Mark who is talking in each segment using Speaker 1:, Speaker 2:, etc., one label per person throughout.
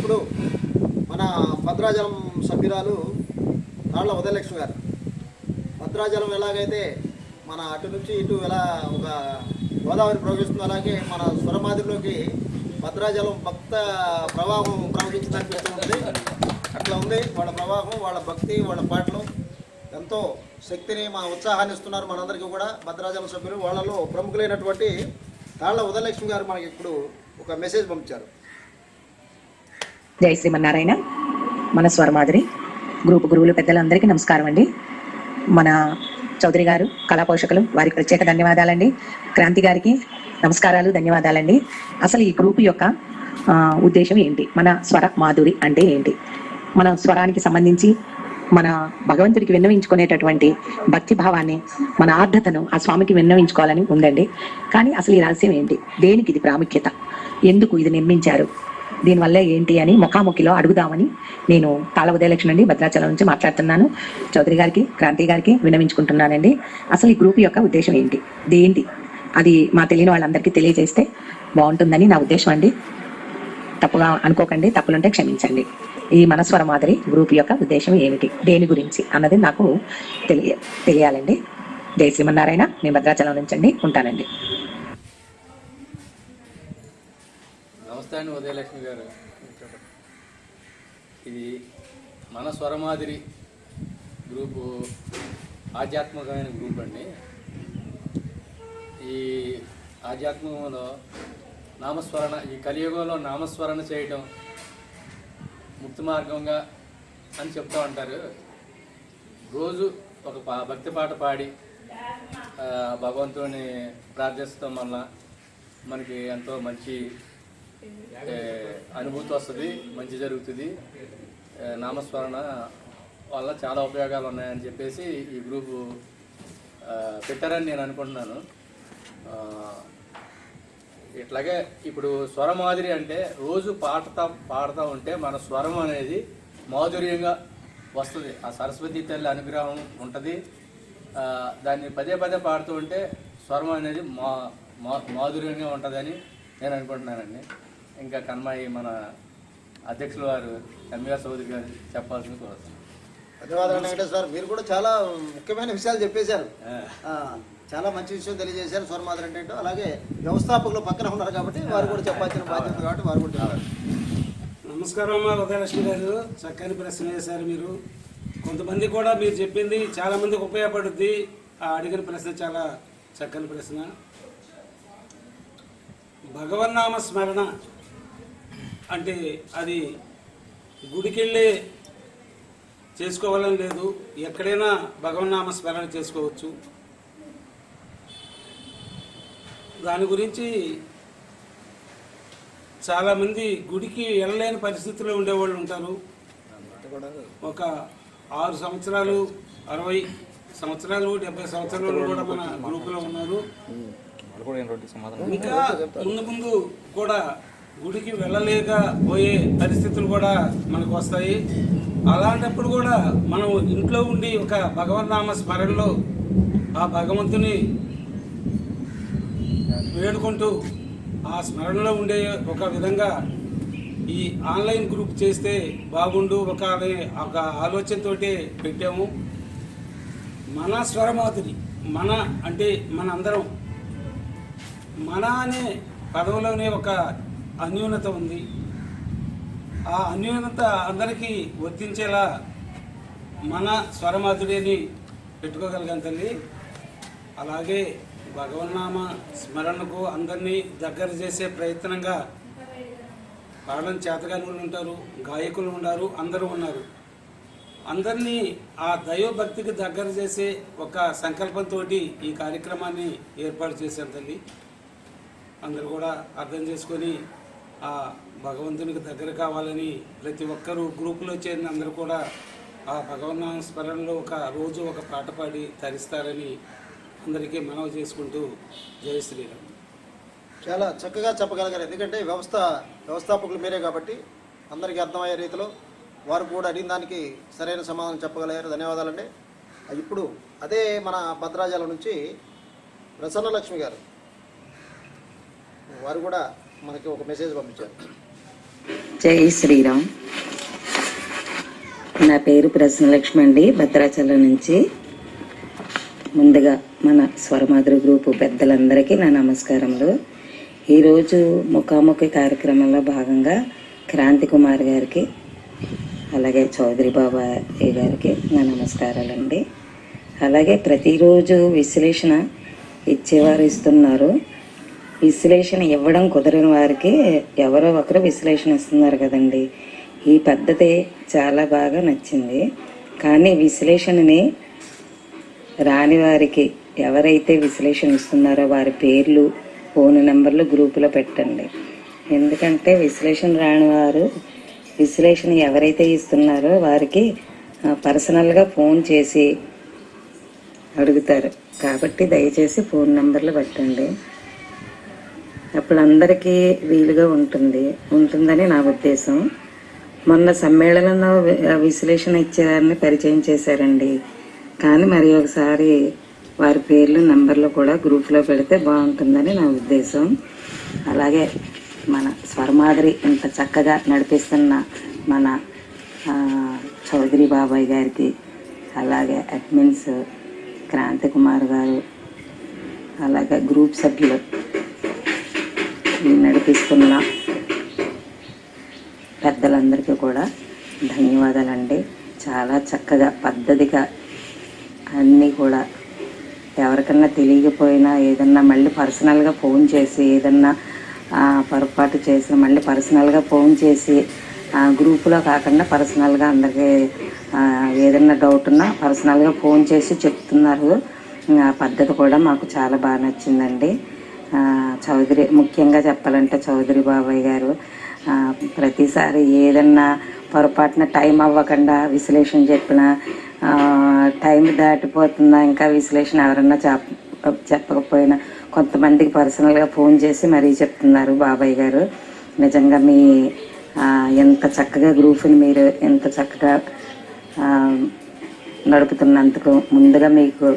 Speaker 1: ఇప్పుడు మన భద్రాచలం సభ్యురాలు తాళ్ల ఉదయలక్ష్మి గారు. భద్రాచలం ఎలాగైతే మన అటు నుంచి ఇటు ఎలా ఒక గోదావరి ప్రవహిస్తుందో అలాగే మన స్వరమాదిరిలోకి భద్రాచలం భక్త ప్రవాహం ప్రవహించడానికి అట్లా ఉంది. వాళ్ళ ప్రవాహం, వాళ్ళ భక్తి, వాళ్ళ పాటలు ఎంతో శక్తిని, మా ఉత్సాహాన్ని ఇస్తున్నారు మనందరికీ కూడా. భద్రాచలం సభ్యులు వాళ్ళలో ప్రముఖులైనటువంటి తాళ్ల ఉదయలక్ష్మి గారు మనకి ఇప్పుడు ఒక మెసేజ్ పంపించారు.
Speaker 2: జై శ్రీమన్నారాయణ. మన స్వరమాదిరి గ్రూప్ గురువులు పెద్దలందరికీ నమస్కారం అండి. మన చౌదరి గారు కళా పోషకులు, వారికి ప్రత్యేక ధన్యవాదాలండి. క్రాంతి గారికి నమస్కారాలు, ధన్యవాదాలండి. అసలు ఈ గ్రూప్ యొక్క ఉద్దేశం ఏంటి, మన స్వర మాధురి అంటే ఏంటి, మన స్వరానికి సంబంధించి మన భగవంతుడికి విన్నవించుకునేటటువంటి భక్తి భావాన్ని, మన ఆర్ధతను ఆ స్వామికి విన్నవించుకోవాలని ఉందండి. కానీ అసలు ఈ రహస్యం ఏంటి, దేనికి ఇది ప్రాముఖ్యత, ఎందుకు ఇది నిర్మించారు, దీనివల్ల ఏంటి అని ముఖాముఖిలో అడుగుదామని నేను తాళ్ల ఉదయలక్ష్మి నుండి భద్రాచలం నుంచి మాట్లాడుతున్నాను. చౌదరి గారికి, క్రాంతి గారికి విన్నవించుకుంటున్నానండి. అసలు ఈ గ్రూప్ యొక్క ఉద్దేశం ఏంటి, దేంటి, అది మా తెలియని వాళ్ళందరికీ తెలియజేస్తే బాగుంటుందని నా ఉద్దేశం అండి. తప్పుగా అనుకోకండి, తప్పులుంటే క్షమించండి. ఈ మనస్వర మాదిరి గ్రూప్ యొక్క ఉద్దేశం ఏమిటి, దేని గురించి అన్నది నాకు తెలియాలండి. జై శ్రీమన్నారాయణ. నేను భద్రాచలం నుంచి అండి, ఉంటానండి.
Speaker 3: నమస్తే అండి ఉదయలక్ష్మి గారు. ఇది మన స్వరమాదిరి గ్రూపు ఆధ్యాత్మికమైన గ్రూప్ అండి. ఈ ఆధ్యాత్మికంలో నామస్మరణ, ఈ కలియుగంలో నామస్మరణ చేయటం ముక్తి మార్గంగా అని చెప్తూ ఉంటారు. రోజు ఒక భక్తి పాట పాడి భగవంతుని ప్రార్థిస్తాం వల్ల మనకి ఎంతో మంచి అనుభూతి వస్తుంది, మంచి జరుగుతుంది. నామస్మరణ వల్ల చాలా ఉపయోగాలు ఉన్నాయని చెప్పేసి ఈ గ్రూపు పెట్టారని నేను అనుకుంటున్నాను. ఇట్లాగే ఇప్పుడు స్వర మాధురి అంటే రోజు పాడుతూ ఉంటే మన స్వరం అనేది మాధుర్యంగా వస్తుంది. ఆ సరస్వతి తల్లి అనుగ్రహం ఉంటుంది. దాన్ని పదే పదే పాడుతూ ఉంటే స్వరం అనేది మాధుర్యంగా ఉంటుందని నేను అనుకుంటున్నానండి. ఇంకా కన్మాయి మన అధ్యక్షుల వారు ఎంవీఆర్ చౌదరి గారు చెప్పాల్సింది కోరుతున్నాను.
Speaker 1: ధన్యవాదాలు వెంకటేశ్వర సార్. మీరు కూడా చాలా ముఖ్యమైన విషయాలు చెప్పేశారు, చాలా మంచి విషయం తెలియజేశారు. స్వరమాదిరి అంటే ఏంటో, అలాగే వ్యవస్థాపకులు పక్కన ఉన్నారు కాబట్టి వారు కూడా చెప్పాల్సిన బాధ్యత కాబట్టి వారు కూడా చెప్పారు.
Speaker 4: నమస్కారం అమ్మా ఉదయలక్ష్మి గారు, చక్కని ప్రశ్న వేశారు మీరు. కొంతమంది కూడా మీరు చెప్పింది చాలా మందికి ఉపయోగపడుద్ది. ఆ అడిగిన ప్రశ్న చాలా చక్కని ప్రశ్న. భగవన్నామ స్మరణ అంటే అది గుడికెళ్ళే చేసుకోవాలని లేదు, ఎక్కడైనా భగవన్నామ స్మరణ చేసుకోవచ్చు. దాని గురించి చాలామంది గుడికి వెళ్ళలేని పరిస్థితుల్లో ఉండేవాళ్ళు ఉంటారు. ఒక 6 సంవత్సరాలు, 60 సంవత్సరాలు, 70 సంవత్సరాలు కూడా మన గ్రూపులో ఉన్నారు. ఇంకా ముందు కూడా గుడికి వెళ్ళలేకపోయే పరిస్థితులు కూడా మనకు వస్తాయి. అలాంటప్పుడు కూడా మనం ఇంట్లో ఉండి ఒక భగవన్నామ స్మరణలో ఆ భగవంతుని వేడుకుంటూ ఆ స్మరణలో ఉండే ఒక విధంగా ఈ ఆన్లైన్ గ్రూప్ చేస్తే బాగుండు ఒక ఆలోచనతో పెట్టాము. మన స్వరమాధురి, మన అంటే మనందరం, మన అనే పదవిలోనే ఒక అన్యూనత ఉంది. ఆ అన్యూనత అందరికీ వర్తించేలా మన స్వరమాధురి అని పెట్టుకోగలిగాం తల్లి. అలాగే భగవన్నామ స్మరణకు అందరినీ దగ్గర చేసే ప్రయత్నంగా పాడడం చేతగాని వాళ్ళు ఉంటారు, గాయకులు ఉన్నారు, అందరూ ఉన్నారు. అందరినీ ఆ దైవభక్తికి దగ్గర చేసే ఒక సంకల్పంతో ఈ కార్యక్రమాన్ని ఏర్పాటు చేశారు తల్లి. అందరూ కూడా అర్థం చేసుకొని ఆ భగవంతునికి దగ్గర కావాలని ప్రతి ఒక్కరూ గ్రూపులో చేరిన అందరూ కూడా ఆ భగవన్నామ స్మరణలో ఒక రోజు ఒక పాట పాడి తరిస్తారని అందరికీ మనవి చేసుకుంటూ జై శ్రీరామ్.
Speaker 1: చాలా చక్కగా చెప్పగలిగారు. ఎందుకంటే వ్యవస్థాపకులు మీరే కాబట్టి అందరికీ అర్థమయ్యే రీతిలో వారు కూడా అడిగిన దానికి సరైన సమాధానం చెప్పగలిగారు. ధన్యవాదాలండి. ఇప్పుడు అదే మన భద్రాచలం నుంచి ప్రసన్నలక్ష్మి గారు, వారు కూడా మనకి ఒక మెసేజ్ పంపించారు.
Speaker 5: జై శ్రీరామ్. నా పేరు ప్రసన్నలక్ష్మి అండి, భద్రాచలం నుంచి. ముందుగా మన స్వరమాధురి గ్రూపు పెద్దలందరికీ నా నమస్కారములు. ఈరోజు ముఖాముఖి కార్యక్రమంలో భాగంగా క్రాంతి కుమార్ గారికి అలాగే చౌదరి బాబాయ్ గారికి నా నమస్కారాలండి. అలాగే ప్రతిరోజు విశ్లేషణ ఇచ్చేవారు ఇస్తున్నారు. విశ్లేషణ ఇవ్వడం కుదరని వారికి ఎవరో ఒకరు విశ్లేషణ ఇస్తున్నారు కదండి. ఈ పద్ధతి చాలా బాగా నచ్చింది. కానీ విశ్లేషణని రాని వారికి ఎవరైతే విశ్లేషణ ఇస్తున్నారో వారి పేర్లు, ఫోన్ నెంబర్లు గ్రూపులో పెట్టండి. ఎందుకంటే విశ్లేషణ రాని వారు విశ్లేషణ ఎవరైతే ఇస్తున్నారో వారికి పర్సనల్గా ఫోన్ చేసి అడుగుతారు. కాబట్టి దయచేసి ఫోన్ నెంబర్లు పెట్టండి. అప్పుడు అందరికీ వీలుగా ఉంటుందని నా ఉద్దేశం. మొన్న సమ్మేళనంలో విశ్లేషణ ఇచ్చేవారిని పరిచయం చేశారండి. కానీ మరి ఒకసారి వారి పేర్లు నంబర్లు కూడా గ్రూప్లో పెడితే బాగుంటుందని నా ఉద్దేశం. అలాగే మన స్వరమాధురి ఇంత చక్కగా నడిపిస్తున్న మన చౌదరి బాబాయ్ గారికి, అలాగే అడ్మిన్స్ క్రాంతి కుమార్ గారు, అలాగే గ్రూప్ సభ్యులు నడిపిస్తున్న పెద్దలందరికీ కూడా ధన్యవాదాలండి. చాలా చక్కగా పద్ధతిగా అన్నీ కూడా ఎవరికన్నా తెలియకపోయినా ఏదన్నా మళ్ళీ పర్సనల్గా ఫోన్ చేసి ఏదన్నా పొరపాటు చేసిన మళ్ళీ పర్సనల్గా ఫోన్ చేసి గ్రూపులో కాకుండా పర్సనల్గా అందరికీ ఏదన్నా డౌట్ ఉన్నా పర్సనల్గా ఫోన్ చేసి చెప్తున్నారు. ఆ పద్ధతి కూడా మాకు చాలా బాగా నచ్చిందండి. చౌదరి ముఖ్యంగా చెప్పాలంటే చౌదరి బాబాయ్ గారు ప్రతిసారి ఏదన్నా పొరపాటున టైం అవ్వకుండా విశ్లేషణ చెప్పిన టైం దాటిపోతుందా ఇంకా విశ్లేషణ ఎవరన్నా చెప్పకపోయినా కొంతమందికి పర్సనల్గా ఫోన్ చేసి మరీ చెప్తున్నారు. బాబాయ్ గారు నిజంగా మీ ఎంత చక్కగా గ్రూప్ని మీరు ఎంత చక్కగా నడుపుతున్నందుకు ముందుగా మీకు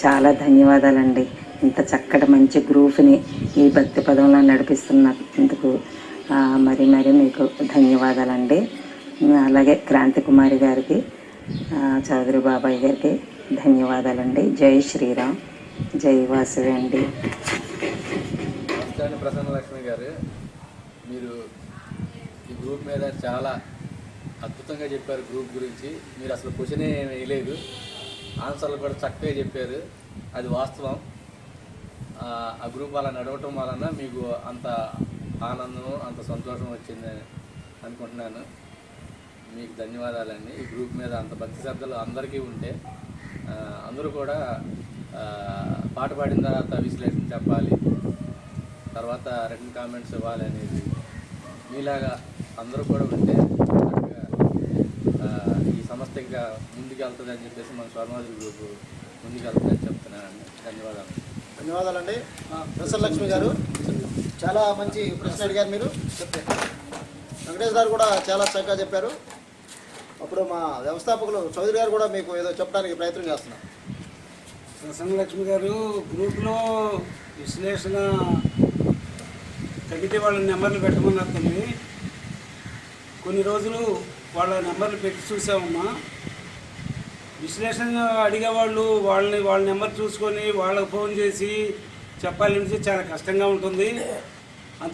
Speaker 5: చాలా ధన్యవాదాలండి. ఇంత చక్కటి మంచి గ్రూప్ని ఈ భక్తి పదంలో నడిపిస్తున్నందుకు మరి మీకు ధన్యవాదాలండి. అలాగే క్రాంతి కుమారి గారికి, చౌదరి బాబాయ్ గారికి ధన్యవాదాలండి. జై శ్రీరామ్, జై వాసవి అండి.
Speaker 3: నమస్తే ప్రసన్నలక్ష్మి గారు, మీరు ఈ గ్రూప్ మీద చాలా అద్భుతంగా చెప్పారు. గ్రూప్ గురించి మీరు అసలు క్వశ్చనే వేయలేదు, ఆన్సర్లు కూడా చక్కగా చెప్పారు. అది వాస్తవం. ఆ గ్రూప్ అలా నడవటం వలన మీకు అంత ఆనందం, అంత సంతోషం వచ్చిందని అనుకుంటున్నాను. మీకు ధన్యవాదాలండి. ఈ గ్రూప్ మీద అంత భక్తి శ్రద్ధలు అందరికీ ఉంటే అందరూ కూడా పాట పాడిన తర్వాత విశ్లేషణ చెప్పాలి, తర్వాత రిటర్న్ కామెంట్స్ ఇవ్వాలి అనేది మీలాగా అందరూ కూడా ఉంటే ఈ సంస్థ ఇంకా ముందుకు వెళ్తుంది అని చెప్పేసి మన స్వరమాధురి గ్రూప్ ముందుకు వెళ్తుందని చెప్తున్నానండి.
Speaker 1: ధన్యవాదాలండి. ప్రసన్నలక్ష్మి గారు చాలా మంచి ప్రశ్న అడిగారు. మీరు చెప్తే వెంకటేష్ గారు కూడా చాలా చక్కగా చెప్పారు. అప్పుడు మా వ్యవస్థాపకులు చౌదరి గారు కూడా మీకు ఏదో చెప్పడానికి ప్రయత్నం చేస్తున్నారు.
Speaker 4: ప్రసన్నలక్ష్మి గారు గ్రూప్లో విశ్లేషణ తగ్గితే వాళ్ళ నెంబర్లు పెట్టమన్నట్టుంది. కొన్ని రోజులు వాళ్ళ నెంబర్లు పెట్టి చూసామమ్మా. విశ్లేషణ అడిగేవాళ్ళు వాళ్ళ నెంబర్ చూసుకొని వాళ్ళకు ఫోన్ చేసి చెప్పాలంటే చాలా కష్టంగా ఉంటుంది.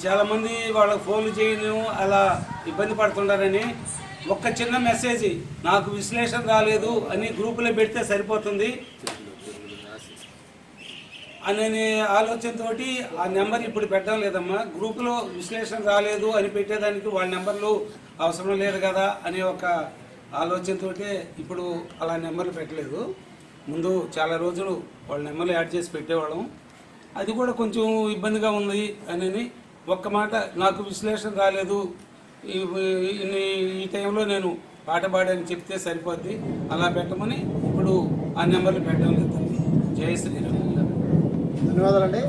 Speaker 4: చాలామంది వాళ్ళకు ఫోన్లు చేయను అలా ఇబ్బంది పడుతుంటారని ఒక్క చిన్న మెసేజ్ నాకు విశ్లేషణ రాలేదు అని గ్రూపులో పెడితే సరిపోతుంది అనే ఆలోచనతో ఆ నెంబర్ ఇప్పుడు పెట్టడం లేదమ్మా. గ్రూపులో విశ్లేషణ రాలేదు అని పెట్టేదానికి వాళ్ళ నెంబర్లు అవసరం లేదు కదా అనే ఒక ఆలోచనతో ఇప్పుడు అలా నెంబర్లు పెట్టలేదు. ముందు చాలా రోజులు వాళ్ళ నెంబర్లు యాడ్ చేసి పెట్టేవాళ్ళం. అది కూడా కొంచెం ఇబ్బందిగా ఉంది అని ఒక్క మాట నాకు విశ్లేషణ రాలేదు, ఈ టైంలో నేను పాట పాడని చెప్తే సరిపోద్ది అలా పెట్టమని ఇప్పుడు ఆ నెంబర్లు పెట్టడం లేదు. జై శ్రీరామ్.
Speaker 1: ధన్యవాదాలండి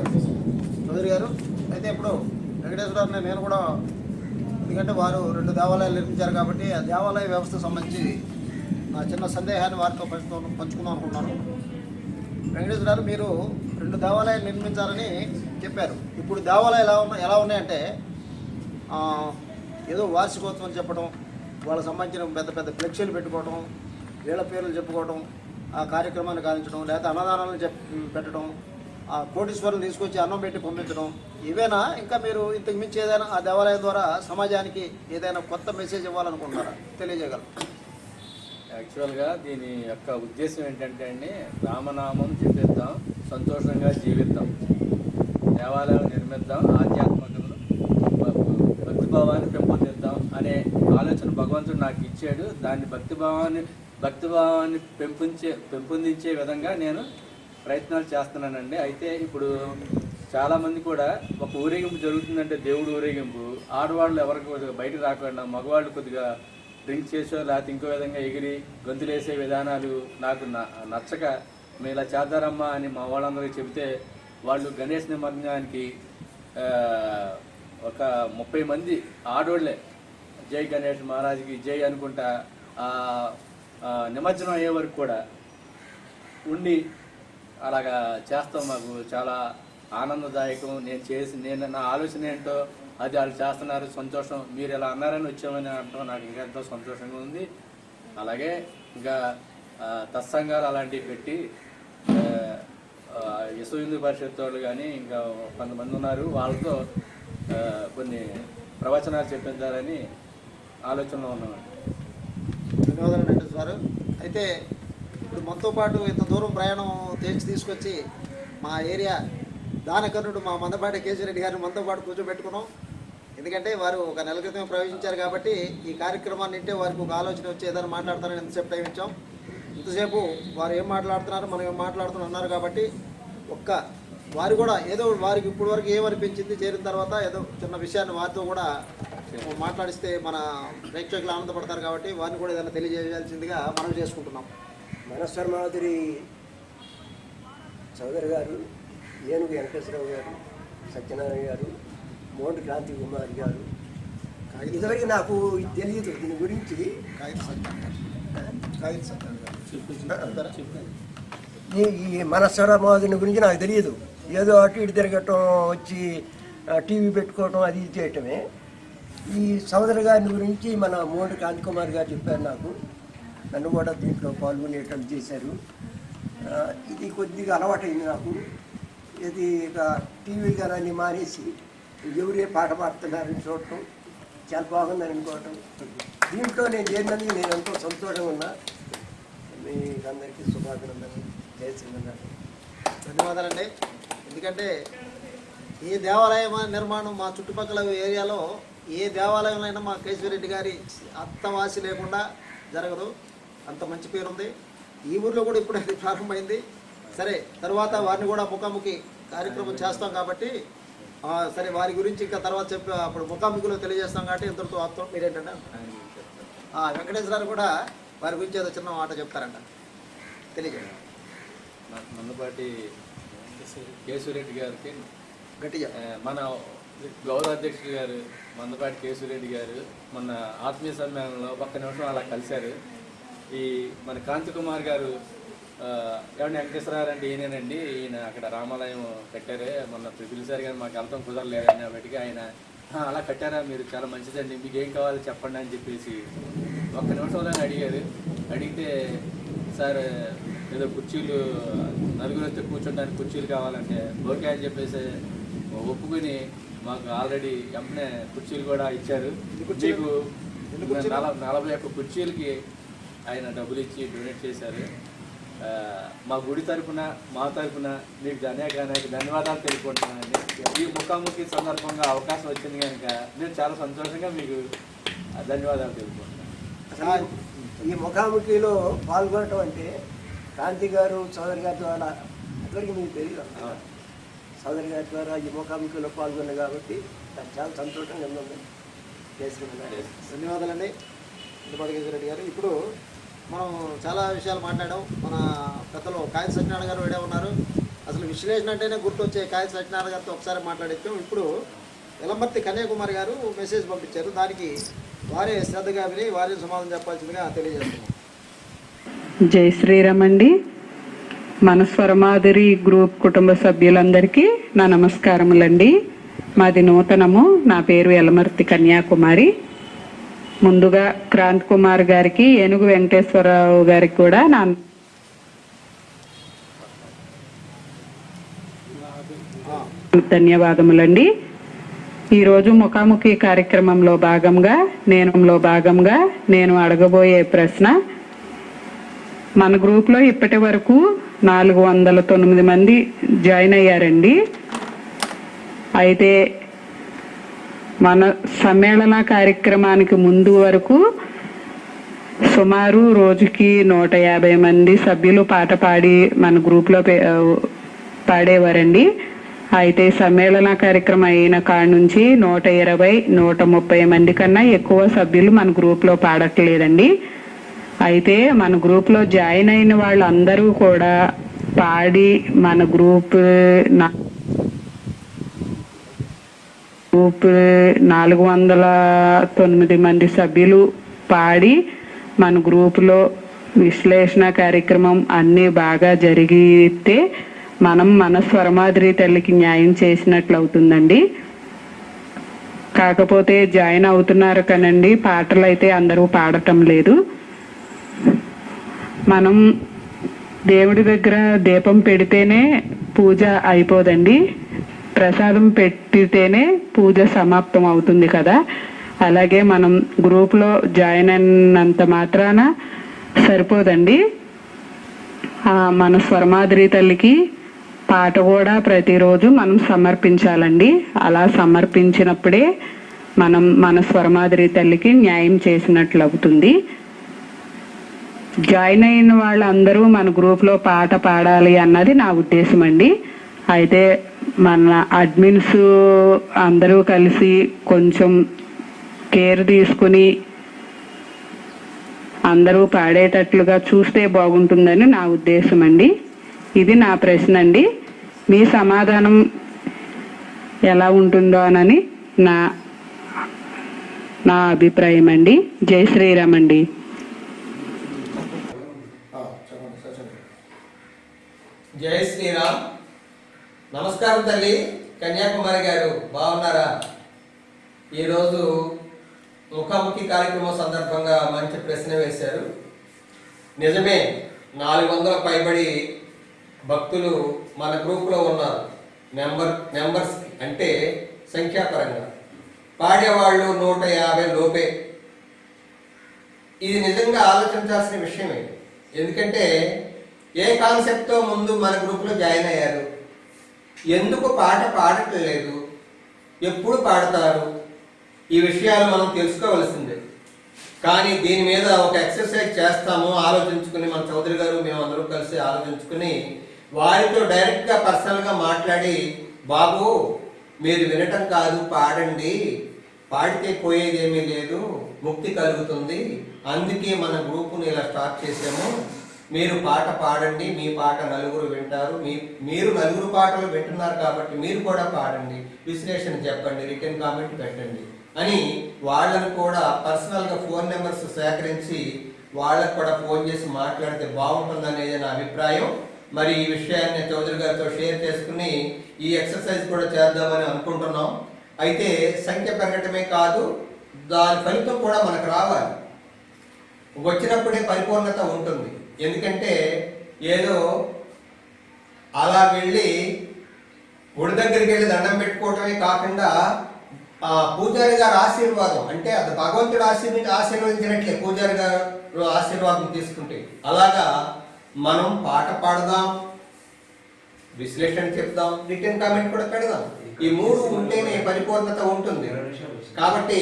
Speaker 1: చౌదరి గారు. అయితే ఇప్పుడు వెంకటేశ్వర గారిని నేను కూడా, ఎందుకంటే వారు 2 దేవాలయాలు నిర్మించారు కాబట్టి ఆ దేవాలయ వ్యవస్థకు సంబంధించి నా చిన్న సందేహాన్ని వారితో పంచుకుందాం అనుకుంటున్నాను. వెంకటేశ్వర గారు, మీరు 2 దేవాలయాలు నిర్మించాలని చెప్పారు. ఇప్పుడు దేవాలయాలు ఎలా ఉన్నాయంటే ఏదో వార్షికోత్సవం చెప్పడం, వాళ్ళకి సంబంధించిన పెద్ద పెద్ద ఫ్లెక్సీలు పెట్టుకోవడం, వీళ్ళ పేర్లు చెప్పుకోవడం, ఆ కార్యక్రమాన్ని కానించడం, లేకపోతే అన్నదానాలను పెట్టడం, ఆ కోటీశ్వరులు తీసుకొచ్చి అన్నం పెట్టి పంపించడం, ఇవేనా? ఇంకా మీరు ఇంతకు మించి ఏదైనా ఆ దేవాలయం ద్వారా సమాజానికి ఏదైనా కొత్త మెసేజ్ ఇవ్వాలనుకుంటున్నారా? తెలియజేయగలరు.
Speaker 3: యాక్చువల్గా దీని యొక్క ఉద్దేశం ఏంటంటే అండి, రామనామం జపిద్దాం, సంతోషంగా జీవిద్దాం, దేవాలయం నిర్మిద్దాం, ఆధ్యాత్మికంలో భక్తిభావాన్ని పెంపొందిద్దాం అనే ఆలోచన భగవంతుడు నాకు ఇచ్చాడు. దాన్ని భక్తిభావాన్ని పెంపొందించే విధంగా నేను ప్రయత్నాలు చేస్తున్నానండి. అయితే ఇప్పుడు చాలామంది కూడా ఒక ఊరేగింపు జరుగుతుందంటే దేవుడు ఊరేగింపు, ఆడవాళ్ళు ఎవరికి బయటకు రాకుండా మగవాళ్ళు కొద్దిగా డ్రింక్ చేసో లేకపోతే ఇంకో విధంగా ఎగిరి గొంతులేసే విధానాలు నాకు నచ్చక మేము ఇలా చేద్దారమ్మా అని మా వాళ్ళందరికీ చెబితే వాళ్ళు గణేష్ నిమజ్జనానికి ఒక 30 మంది ఆడోళ్లే జై గణేష్ మహారాజ్కి జై అనుకుంటా నిమజ్జనం అయ్యే వరకు కూడా ఉండి అలాగా చేస్తాం. మాకు చాలా ఆనందదాయకం. నేను నా ఆలోచన ఏంటో అది వాళ్ళు చేస్తున్నారు, సంతోషం. మీరు ఇలా అన్నారని వచ్చామని అంటాం, నాకు ఇంకా ఎంతో సంతోషంగా ఉంది. అలాగే ఇంకా తత్సంగాలు అలాంటివి పెట్టి విశ్వ హిందూ పరిషత్ వాళ్ళు కానీ ఇంకా కొంతమంది ఉన్నారు, వాళ్ళతో కొన్ని ప్రవచనాలు చెప్పించాలని ఆలోచనలో ఉన్నామండి.
Speaker 1: ధన్యవాదాలు వెంకటేశ్వర గారు. అయితే ఇప్పుడు మనతో పాటు ఇంత దూరం ప్రయాణం తీసుకొచ్చి మా ఏరియా దానకర్ణుడు మా మందపాటి కేశిరెడ్డి గారిని మనతో పాటు కూర్చోబెట్టుకున్నాం. ఎందుకంటే వారు ఒక నెల క్రితం ప్రవేశించారు కాబట్టి ఈ కార్యక్రమాన్ని ఇంటే వారికి ఒక ఆలోచన వచ్చి ఏదైనా మాట్లాడతారని ఎంతసేపు టైం ఇచ్చాం. ఇంతసేపు వారు ఏం మాట్లాడుతున్నారు, మనం ఏం మాట్లాడుతున్నాం అన్నారు కాబట్టి వారు కూడా ఏదో వారికి ఇప్పుడు వరకు ఏమనిపించింది చేరిన తర్వాత ఏదో చిన్న విషయాన్ని వారితో కూడా మాట్లాడిస్తే మన ప్రేక్షకులు ఆనందపడతారు కాబట్టి వారిని కూడా ఏదైనా తెలియజేయాల్సిందిగా మనం చేసుకుంటున్నాం.
Speaker 6: మనస్వర్మాధురి చౌదరి గారు, ఏనుగు వెంకటేశ్వరరావు గారు, సత్యనారాయణ గారు, మోండు క్రాంతి కుమార్ గారు, ఇదివరకు నాకు తెలియదు దీని గురించి. ఈ మనస్వరమాధుని గురించి నాకు తెలియదు. ఏదో అటు ఇటు తిరగటం, వచ్చి టీవీ పెట్టుకోవటం, అది ఇది చేయటమే. ఈ సోదరు గారిని గురించి మన మోండు క్రాంతి కుమార్ గారు చెప్పారు నాకు. నన్ను కూడా దీంట్లో పాల్గొనేటట్టు చేశారు. ఇది కొద్దిగా అలవాటైంది నాకు. ఇది ఇక టీవీ గానీ మానేసి ఎవరే పాట పాడుతున్నారని చూడటం చాలా బాగుందని అనుకోవటం. దీంట్లో నేను చేరినందుకు నేను ఎంతో సంతోషంగా ఉన్నా. మీకు అందరికీ శుభాభినందనలు. జయసిందన్నారు.
Speaker 1: ధన్యవాదాలండి. ఎందుకంటే ఈ దేవాలయం నిర్మాణం మా చుట్టుపక్కల ఏరియాలో ఏ దేవాలయంలో అయినా మా కేశవరెడ్డి గారి అత్తవాసి లేకుండా జరగదు. అంత మంచి పేరుంది. ఈ ఊర్లో కూడా ఇప్పుడు అది ప్రారంభమైంది. సరే, తర్వాత వారిని కూడా ముఖాముఖి కార్యక్రమం చేస్తాం కాబట్టి సరే వారి గురించి ఇంకా తర్వాత చెప్పి అప్పుడు ముఖాముఖిలో తెలియజేస్తాం కాబట్టి ఇంతటితో ఆపుతాం. మీరేంటంటే వెంకటేశ్వర కూడా వారి గురించి ఏదో చిన్న మాట చెప్తారంట, తెలియజేయండి.
Speaker 3: మందపాటి కేశవరెడ్డి గారికి
Speaker 1: గట్టిగా
Speaker 3: మన గౌరవ అధ్యక్షుడు గారు మందపాటి కేశవరెడ్డి గారు మొన్న ఆత్మీయ సమ్మేళనంలో ఒక్క నిమిషం అలా కలిశారు. ఈ మన కాంతి కుమార్ గారు ఏమంటే వెంకటేశ్వరరావు అంటే ఈయనేనండి, ఈయన అక్కడ రామాలయం కట్టారే, మొన్న పిలిచారు కానీ మాకు వెళ్తాం కుదరలేదని బట్టికి ఆయన అలా కట్టారా, మీరు చాలా మంచిదండి, మీకు ఏం కావాలో చెప్పండి అని చెప్పేసి ఒక్క నిమిషంలో అడిగారు. అడిగితే సార్ ఏదో కుర్చీలు నలుగురు వస్తే కూర్చోడానికి కుర్చీలు కావాలంటే ఓకే అని చెప్పేసి ఒప్పుకొని మాకు ఆల్రెడీ వెంటనే కుర్చీలు కూడా ఇచ్చారు. మీకు 41 కుర్చీలకి ఆయన డబ్బులు ఇచ్చి డొనేట్ చేశారు. మా గుడి తరఫున మా తరఫున మీకు అనేక ధన్యవాదాలు తెలుపుకుంటున్నానండి. ఈ ముఖాముఖి సందర్భంగా అవకాశం వచ్చింది కనుక నేను చాలా సంతోషంగా మీకు ధన్యవాదాలు తెలుపుకుంటున్నాను.
Speaker 6: ఈ ముఖాముఖిలో పాల్గొనటం అంటే కాంతి గారు సోదరి గారి ద్వారా అక్కడికి మీకు తెలియదు. సోదరి గారి ద్వారా ఈ ముఖాముఖిలో పాల్గొన్నా కాబట్టి నాకు చాలా సంతోషంగా ఉంది.
Speaker 1: ధన్యవాదాలండి మందపాటి కేశవరెడ్డి గారు. ఇప్పుడు మనం చాలా విషయాలు మాట్లాడాం. మన పెద్దలు కాయల సత్యనారాయణ గారు వేడే ఉన్నారు. అసలు విశ్లేషణ అంటేనే గుర్తొచ్చే కాయల సత్యనారాయణ గారితో ఒకసారి మాట్లాడించాం. ఇప్పుడు ఎలమర్తి కన్యాకుమారి గారు మెసేజ్ పంపించారు. దానికి వారే శ్రద్ధగా విని వారే సమాధానం చెప్పాల్సిందిగా తెలియజేస్తున్నాం.
Speaker 7: జై శ్రీరామ్ అండి. మన స్వరమాధురి గ్రూప్ కుటుంబ సభ్యులందరికీ నా నమస్కారములండి. మాది నూతనము. నా పేరు ఎలమర్తి కన్యాకుమారి. ముందుగా క్రాంతి కుమార్ గారికి, ఏనుగు వెంకటేశ్వరరావు గారికి కూడా నా ధన్యవాదములండి. ఈరోజు ముఖాముఖి కార్యక్రమంలో భాగంగా నేను అడగబోయే ప్రశ్న, మన గ్రూప్లో ఇప్పటి వరకు 409 మంది జాయిన్ అయ్యారండి. అయితే మన సమ్మేళన కార్యక్రమానికి ముందు వరకు సుమారు రోజుకి 150 మంది సభ్యులు పాట పాడి మన గ్రూప్లో పాడేవారండి. అయితే సమ్మేళన కార్యక్రమం అయిన కాడ నుంచి 120, 130 మంది కన్నా ఎక్కువ సభ్యులు మన గ్రూప్లో పాడట్లేదండి. అయితే మన గ్రూప్లో జాయిన్ అయిన వాళ్ళందరూ కూడా పాడి మన గ్రూప్ 409 మంది సభ్యులు పాడి మన గ్రూపులో విశ్లేషణ కార్యక్రమం అన్నీ బాగా జరిగితే మనం మన స్వరమాధురి తల్లికి న్యాయం చేసినట్లు అవుతుందండి. కాకపోతే జాయిన్ అవుతున్నారు కనండి, పాటలు అయితే అందరూ పాడటం లేదు. మనం దేవుడి దగ్గర దీపం పెడితేనే పూజ అయిపోదండి, ప్రసాదం పెట్టితేనే పూజ సమాప్తం అవుతుంది కదా. అలాగే మనం గ్రూప్లో జాయిన్ అయినంత మాత్రాన సరిపోదండి. మన స్వరమాధురి తల్లికి పాట కూడా ప్రతిరోజు మనం సమర్పించాలండి. అలా సమర్పించినప్పుడే మనం మన స్వరమాధురి తల్లికి న్యాయం చేసినట్లు అవుతుంది. జాయిన్ అయిన వాళ్ళందరూ మన గ్రూప్లో పాట పాడాలి అన్నది నా ఉద్దేశం అండి. అయితే మన అడ్మిన్స్ అందరూ కలిసి కొంచెం కేర్ తీసుకుని అందరూ పాడేటట్లుగా చూస్తే బాగుంటుందని నా ఉద్దేశం అండి. ఇది నా ప్రశ్న అండి. మీ సమాధానం ఎలా ఉంటుందో అని నా అభిప్రాయం అండి. జై శ్రీరామ్ అండి.
Speaker 8: జై శ్రీరామ్. నమస్కారం తల్లి కన్యాకుమారి గారు, బాగున్నారా? ఈరోజు ముఖాముఖి కార్యక్రమం సందర్భంగా మంచి ప్రశ్న వేశారు. నిజమే, 400 పైబడి భక్తులు మన గ్రూపులో ఉన్నారు. నెంబర్స్ అంటే సంఖ్యాపరంగా పాడేవాళ్ళు 150 లోపే. ఇది నిజంగా ఆలోచించాల్సిన విషయమే. ఎందుకంటే ఏ కాన్సెప్ట్తో ముందు మన గ్రూప్లో జాయిన్ అయ్యారు, ఎందుకు పాట పాడట్లేదు, ఎప్పుడు పాడతారు, ఈ విషయాలు మనం తెలుసుకోవలసిందే. కానీ దీని మీద ఒక ఎక్సర్సైజ్ చేస్తాము ఆలోచించుకుని, మన చౌదరి గారు మేము అందరూ కలిసి ఆలోచించుకుని వారితో డైరెక్ట్గా పర్సనల్గా మాట్లాడి, బాబు మీరు వినటం కాదు పాడండి, పాడితే పోయేది ఏమీ లేదు, ముక్తి కలుగుతుంది, అందుకే మన గ్రూపుని ఇలా స్టార్ట్ చేసాము, మీరు పాట పాడండి, మీ పాట నలుగురు వింటారు, మీరు నలుగురు పాటలు వింటున్నారు కాబట్టి మీరు కూడా పాడండి, విశ్లేషణ చెప్పండి, రిటర్న్ కామెంట్ పెట్టండి అని వాళ్ళను కూడా పర్సనల్గా ఫోన్ నెంబర్స్ సేకరించి వాళ్ళకు కూడా ఫోన్ చేసి మాట్లాడితే బాగుంటుందనేది నా అభిప్రాయం. మరి ఈ విషయాన్ని చౌదరి గారితో షేర్ చేసుకుని ఈ ఎక్సర్సైజ్ కూడా చేద్దామని అనుకుంటున్నాం. అయితే సంఖ్య పెరగటమే కాదు, దాని ఫలితం కూడా మనకు రావాలి. వచ్చినప్పుడే పరిపూర్ణత ఉంటుంది. ఎందుకంటే ఏదో అలా వెళ్ళి గుడి దగ్గరికి వెళ్ళి దండం పెట్టుకోవటమే కాకుండా పూజారి గారి ఆశీర్వాదం, అంటే అది భగవంతుడు ఆశీర్వదించినట్లే పూజారి గారు ఆశీర్వాదం తీసుకుంటే. అలాగా మనం పాట పాడదాం, విశ్లేషణ చెప్దాం, రిటర్న్ కామెంట్ కూడా పెడదాం. ఈ 3 ఉంటేనే పరిపూర్ణత ఉంటుంది. కాబట్టి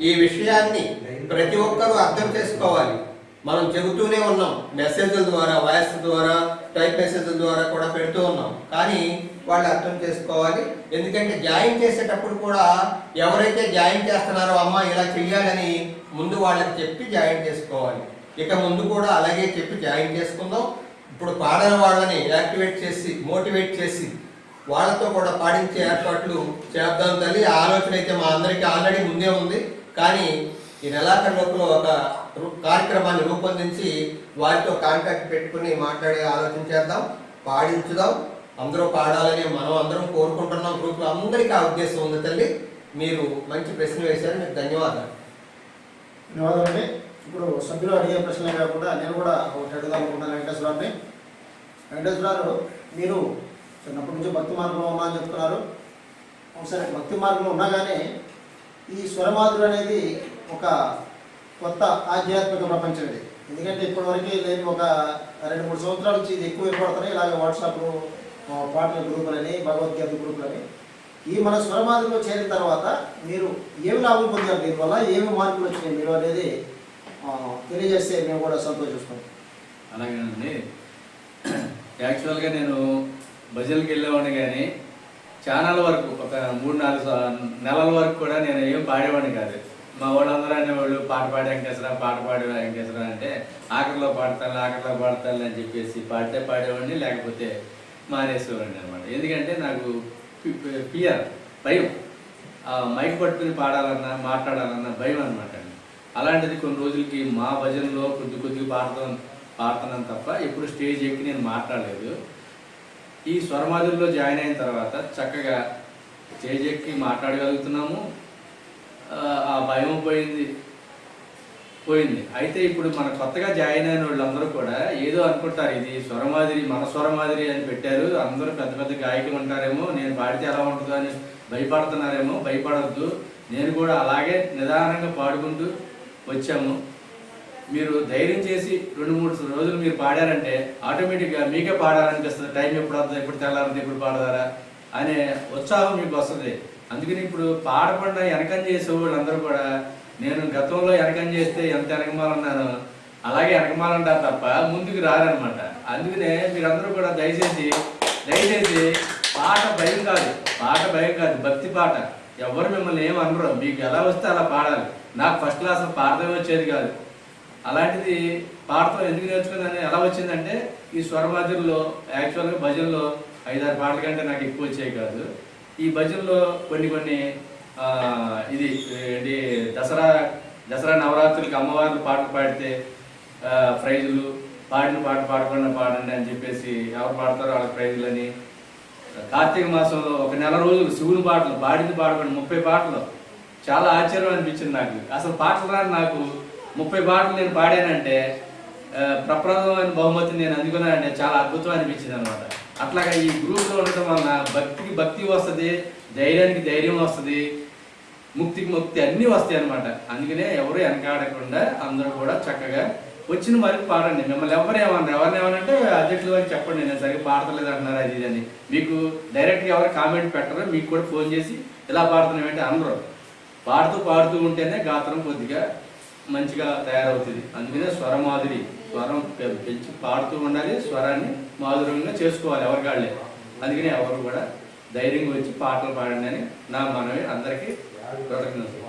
Speaker 8: ఈ విషయాన్ని ప్రతి ఒక్కరూ అర్థం చేసుకోవాలి. మనం చెబుతూనే ఉన్నాం, మెసేజ్ల ద్వారా, వాయిస్ ద్వారా, టైప్ మెసేజ్ల ద్వారా కూడా పెడుతూ ఉన్నాం. కానీ వాళ్ళు అర్థం చేసుకోవాలి. ఎందుకంటే జాయిన్ చేసేటప్పుడు కూడా ఎవరైతే జాయిన్ చేస్తున్నారో అమ్మ ఇలా చెయ్యాలని ముందు వాళ్ళకి చెప్పి జాయిన్ చేసుకోవాలి. ఇక ముందు కూడా అలాగే చెప్పి జాయిన్ చేసుకుందాం. ఇప్పుడు పాడని వాళ్ళని యాక్టివేట్ చేసి, మోటివేట్ చేసి వాళ్ళతో కూడా పాడించే ఏర్పాట్లు చేద్దాం తల్లి. ఆలోచన అయితే మా అందరికీ ఆల్రెడీ ముందే ఉంది. కానీ ఈ నెలాఖరు లోపల ఒక కార్యక్రమాన్ని రూపొందించి వారితో కాంటాక్ట్ పెట్టుకుని మాట్లాడే ఆలోచన చేద్దాం, పాడించుదాం. అందరూ పాడాలని మనం అందరం కోరుకుంటున్నాం. గ్రూప్లో అందరికీ ఆ ఉద్దేశం ఉంది తల్లి. మీరు మంచి ప్రశ్న వేశారు, మీకు ధన్యవాదాలు.
Speaker 1: ధన్యవాదాలండి. ఇప్పుడు సభ్యులు అడిగే ప్రశ్నలే కాకుండా నేను కూడా ఒకటి అడుగుదాం అనుకుంటున్నాను వెంకటేశ్వరరావుని. వెంకటేశ్వరరావు, మీరు చిన్నప్పటి నుంచి భక్తి మార్గంలో ఉన్నా అని చెప్తున్నారు. ఒకసారి భక్తి మార్గంలో ఉన్నా కానీ ఈ స్వరమాధురి అనేది ఒక కొత్త ఆధ్యాత్మిక ప్రపంచం ఇది. ఎందుకంటే ఇప్పటివరకు లేని ఒక 2-3 సంవత్సరాల నుంచి ఇది ఎక్కువ ఏర్పడుతున్నాయి. ఇలాగ వాట్సాప్లో పాటల గ్రూపులని, భగవద్గీత గ్రూపులని. ఈ మన స్వరమాధురిలో చేరిన తర్వాత మీరు ఏమి లాభం పొందారు, దీనివల్ల ఏమి మార్పులు వచ్చినాయి మీరు అనేది తెలియజేస్తే మేము కూడా సంతోషిస్తాం.
Speaker 3: అలాగేనండి. యాక్చువల్గా నేను భజనకి వెళ్ళేవాడిని, కానీ ఛానల్ వరకు ఒక 3-4 నెలల వరకు కూడా నేను ఏం పాడేవాడిని కాదు. మా వాళ్ళందరూ అనేవాళ్ళు పాట పాడే వెంకటేశ్వర, పాట పాడే వెంకటేశ్వర అంటే ఆఖరిలో పాడతాను అని చెప్పేసి పాడితే పాడేవాడిని, లేకపోతే మానేసేవాడిని అనమాట. ఎందుకంటే నాకు ఫియర్, భయం, మైక్ పట్టుకుని పాడాలన్నా మాట్లాడాలన్నా భయం అనమాట. అలాంటిది కొన్ని రోజులకి మా భజనలో కొద్దిగా పాడుతున్నాను తప్ప ఎప్పుడు స్టేజ్ ఎక్కి నేను మాట్లాడలేదు. ఈ స్వరమాధురిలో జాయిన్ అయిన తర్వాత చక్కగా స్టేజ్ ఎక్కి మాట్లాడగలుగుతున్నాము. ఆ భయం పోయింది. అయితే ఇప్పుడు మన కొత్తగా జాయిన్ అయిన వాళ్ళందరూ కూడా ఏదో అనుకుంటారు, ఇది స్వరమాధురి, మన స్వరమాధురి అని పెట్టారు, అందరూ పెద్ద పెద్ద గాయకులు ఉంటారేమో, నేను పాడితే ఎలా ఉంటుందో అని భయపడుతున్నారేమో. భయపడద్దు. నేను కూడా అలాగే నిదానంగా పాడుకుంటూ వచ్చాము. మీరు ధైర్యం చేసి 2-3 రోజులు మీరు పాడారంటే ఆటోమేటిక్గా మీకే పాడాలనిపిస్తుంది. టైం ఎప్పుడు వస్తుంది, ఎప్పుడు తెల్లారంటే ఎప్పుడు పాడదారా అనే ఉత్సాహం మీకు వస్తుంది. అందుకని ఇప్పుడు పాడకుండా వెనకం చేసే వాళ్ళందరూ కూడా, నేను గతంలో వెనకం చేస్తే ఎంత వెనకమాలన్నానో అలాగే వెనకమాలంటారు తప్ప ముందుకు రారనమాట. అందుకనే మీరందరూ కూడా దయచేసి పాట భయం కాదు, భక్తి పాట. ఎవరు మిమ్మల్ని ఏమనరు, మీకు ఎలా వస్తే అలా పాడాలి. నాకు ఫస్ట్ క్లాస్ పాడడం వచ్చేది కాదు. అలాంటిది పాడతాం ఎందుకు నేర్చుకున్నాను, ఎలా వచ్చిందంటే ఈ స్వరమాధురిలో యాక్చువల్గా భజనలో 5-6 పాటల కంటే నాకు ఎక్కువ వచ్చేవి కాదు. ఈ భజనలో కొన్ని ఇది ఏంటి దసరా నవరాత్రులకి అమ్మవార్లు పాటలు పాడితే ప్రైజులు, పాడిన పాట పాడకుండా పాడండి అని చెప్పేసి ఎవరు పాడతారో వాళ్ళకి ప్రైజులు అని. కార్తీక మాసంలో ఒక నెల రోజులు శివుని పాటలు పాడింది పాడకుండా 30 పాటలు. చాలా ఆశ్చర్యం అనిపించింది నాకు. అసలు పాటలు రాని నాకు 30 పాటలు నేను పాడానంటే ప్రప్రథమైన బహుమతి నేను అందుకున్నానంటే చాలా అద్భుతం అనిపించింది అనమాట. అట్లాగా ఈ గ్రూప్లో ఉండటం వలన భక్తి వస్తుంది, ధైర్యానికి ధైర్యం వస్తుంది, ముక్తికి ముక్తి అన్నీ వస్తాయి అనమాట. అందుకనే ఎవరు వెనకాడకుండా అందరూ కూడా చక్కగా వచ్చిన మరికి పాడండి. మిమ్మల్ని ఎవరినేమనంటే అధ్యక్షుల వారికి చెప్పండి, నేను సరిగ్గా పాడతలేదు అంటున్నారు అది అని. మీకు డైరెక్ట్గా ఎవరు కామెంట్ పెట్టరు, మీకు కూడా ఫోన్ చేసి ఇలా పాడుతున్నామంటే అందరూ పాడుతూ ఉంటేనే గాత్రం కొద్దిగా మంచిగా తయారవుతుంది. అందుకనే స్వరం పెంచి పాడుతూ ఉండాలి, స్వరాన్ని మాధుర్యంగా చేసుకోవాలి ఎవరికాళ్ళే. అందుకనే ఎవరు కూడా ధైర్యంగా వచ్చి పాటలు పాడండి అని నా మనవి. అందరికీ కృతజ్ఞతలు.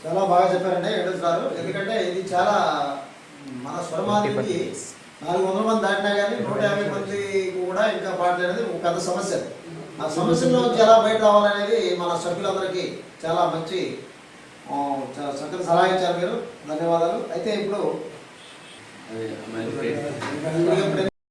Speaker 1: చాలా బాగా చెప్పారండి వెంకటేశ్వర గారు. ఎందుకంటే ఇది చాలా మన స్వరమాధురికి 400 మంది దాటినా కానీ 150 మంది కూడా ఇంకా పాడలేదు అనేది ఒక పెద్ద సమస్య. ఆ సమస్యల నుంచి ఎలా బయట రావాలనేది మన సభ్యులందరికీ చాలా మంచి చక్కటి సలహా ఇచ్చారు మీరు. ధన్యవాదాలు. అయితే ఇప్పుడు